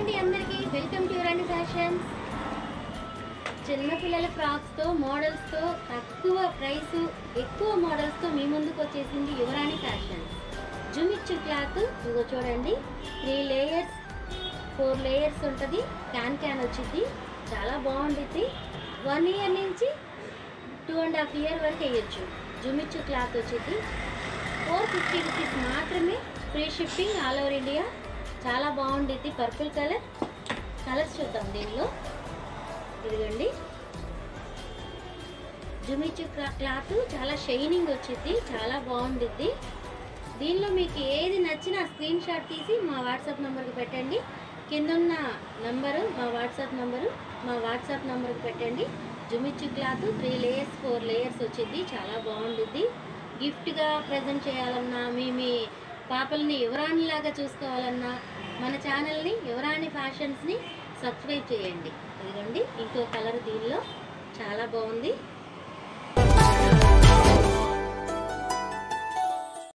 అండి అందరికీ welcome to యువరాణి ఫ్యాషన్స్. చిన్నపిల్లల ఫ్రాక్స్తో మోడల్స్తో తక్కువ ప్రైస్ ఎక్కువ మోడల్స్తో మీ ముందుకు వచ్చేసింది యువరాణి ఫ్యాషన్స్. జుమిచ్చు క్లాత్ ఇదిగో చూడండి, 3 లేయర్స్ 4 లేయర్స్ ఉంటుంది. క్యాన్ వచ్చింది, చాలా బాగుంటుంది. 1 ఇయర్ నుంచి 2.5 ఇయర్ వరకు వేయచ్చు. జుమిచ్చు క్లాత్ వచ్చింది. 450 రూపీస్ మాత్రమే, free shipping all over India. చాలా బాగుంటుంది. పర్పుల్ కలర్స్ చూద్దాం దీనిలో. ఇదిగండి జుమిచ్చు క్లాత్ చాలా షైనింగ్ వచ్చింది, చాలా బాగుంటుంది. దీనిలో మీకు ఏది నచ్చినా స్క్రీన్ షాట్ తీసి మా వాట్సాప్ నెంబర్కి పెట్టండి. కిందున్న నంబరు మా వాట్సాప్ నెంబర్కి పెట్టండి. జుమిచ్చు క్లాత్ 3 లేయర్స్ 4 లేయర్స్ వచ్చింది, చాలా బాగుంటుంది. గిఫ్ట్గా ప్రజెంట్ చేయాలన్నా, మీ పాపల్ని యువరాణిలాగా చూసుకోవాలన్నా మన ఛానల్ని యువరాణి ఫ్యాషన్స్ని సబ్స్క్రైబ్ చేయండి. ఇదిగోండి ఇంకో కలర్, దీనిలో చాలా బాగుంది.